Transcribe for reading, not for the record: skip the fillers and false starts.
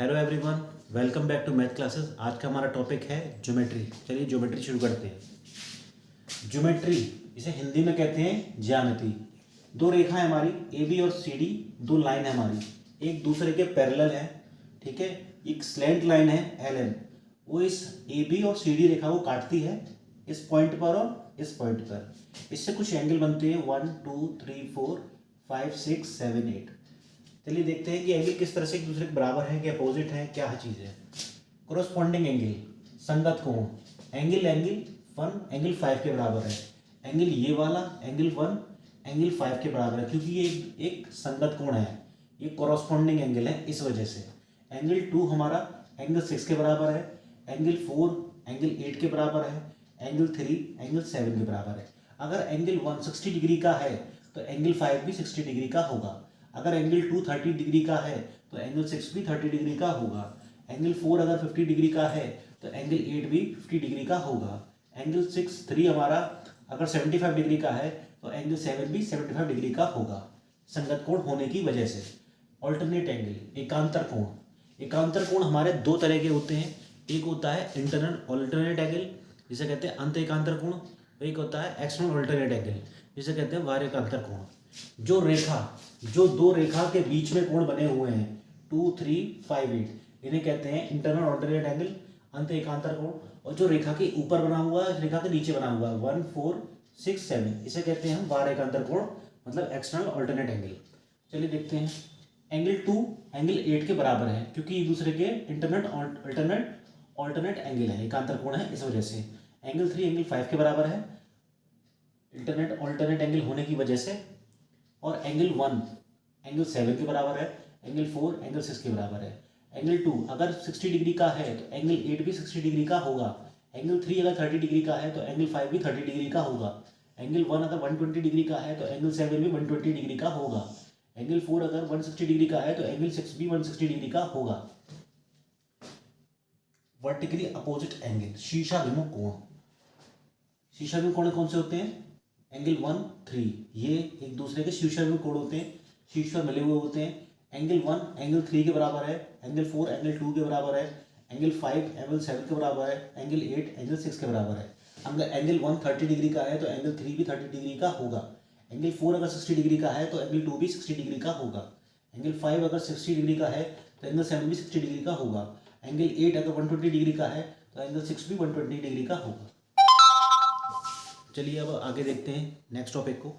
Hello everyone, welcome back to math classes. आज का हमारा टॉपिक है ज्योमेट्री। चलिए ज्योमेट्री शुरू करते हैं। ज्योमेट्री इसे हिंदी में कहते हैं ज्यामिति। दो रेखाएं हमारी ए बी और सी डी, दो लाइन है हमारी, एक दूसरे के पैरेलल है। ठीक है, एक स्लैंट लाइन है एल एन, वो इस ए बी और सी डी रेखा को काटती है इस पॉइंट पर और इस पॉइंट पर। इससे कुछ एंगल बनते हैं 1 2 3 4 5 6 7 8। चलिए देखते हैं कि एंगल किस तरह से एक दूसरे के बराबर है कि अपोजिट है, क्या चीज़ है। कोरोस्पॉन्डिंग एंगल, संगत कोण, एंगल एंगल 1 एंगल 5 के बराबर है। एंगल ये वाला एंगल 1 एंगल 5 के बराबर है, क्योंकि ये एक संगत कोण है, ये कोरोस्पॉन्डिंग एंगल है इस वजह से। एंगल 2 हमारा एंगल 6 के बराबर है, एंगल 4 एंगल 8 के बराबर है, एंगल 3 एंगल 7 के बराबर है। अगर एंगल 1 60 डिग्री का है तो एंगल 5 भी 60 डिग्री का होगा। अगर एंगल 2 30 डिग्री का है तो एंगल 6 भी 30 डिग्री का होगा। एंगल 4 अगर 50 डिग्री का है तो एंगल 8 भी 50 डिग्री का होगा। एंगल 3 हमारा अगर 75 डिग्री का है तो एंगल 7 भी 75 डिग्री का होगा, संगत कोण होने की वजह से। ऑल्टरनेट एंगल, एकांतर कोण। एकांतर कोण हमारे दो तरह के होते हैं। एक होता है इंटरनल ऑल्टरनेट एंगल, जिसे कहते हैं अंत एकांतर कोण। एक होता है एक्सटर्नल ऑल्टरनेट एंगल, जिसे कहते हैं बाह्य एकांतर कोण। जो दो रेखा के बीच में कोण बने हुए हैं 2 3 5 8, इन्हें कहते हैं इंटरनल ऑल्टरनेट एंगल, अंत एकांतर कोण। और जो रेखा के ऊपर बना हुआ है, रेखा के नीचे बना हुआ है 1 4 6 7, इसे कहते हैं हम बाह्य एकांतर कोण, मतलब एक्सटर्नल ऑल्टरनेट एंगल। चलिए देखते हैं। एंगल 2 एंगल 8 के बराबर है, क्योंकि एक दूसरे के इंटरनेट ऑल्टरनेट एंगल है, एकांतर कोण है इस वजह से। एंगल 3 एंगल 5 के बराबर है, इंटरनेट ऑल्टरनेट एंगल होने की वजह से। और एंगल 1 एंगल 7 के बराबर है, एंगल 4 एंगल 6 के बराबर है। एंगल 2 अगर 60 डिग्री का है तो एंगल 8 भी 60 डिग्री का होगा। एंगल 3 अगर 30 डिग्री का है तो एंगल 5 भी 30 डिग्री का होगा। एंगल 1 अगर 120 डिग्री का है तो एंगल 7 भी 120 डिग्री का होगा। एंगल 4 अगर 160 डिग्री का है तो एंगल 6 भी 160 डिग्री का होगा। वर्टिकली अपोजिट एंगल, शीर्षाभिमुख कोण। शीर्षाभिमुख कोण कौन से होते हैं? एंगल 1 3, ये एक दूसरे के शीर्षाभिमुख कोण होते हैं, शीर्ष पर मिले हुए होते हैं। एंगल 1 एंगल 3 के बराबर है, एंगल 4 एंगल 2 के बराबर है, एंगल 5 एंगल 7 के बराबर है, एंगल 8 एंगल 6 के बराबर है। अगर एंगल 1 30 डिग्री का है तो एंगल 3 भी 30 डिग्री का होगा। एंगल 4 अगर 60 डिग्री का है तो एंगल 2 भी 60 डिग्री का होगा। एंगल 5 अगर 60 डिग्री का है तो एंगल 7 भी 60 डिग्री का होगा। एंगल 8 अगर 120 डिग्री का है तो एंगल 6 भी 120 डिग्री का होगा। चलिए अब आगे देखते हैं नेक्स्ट टॉपिक को।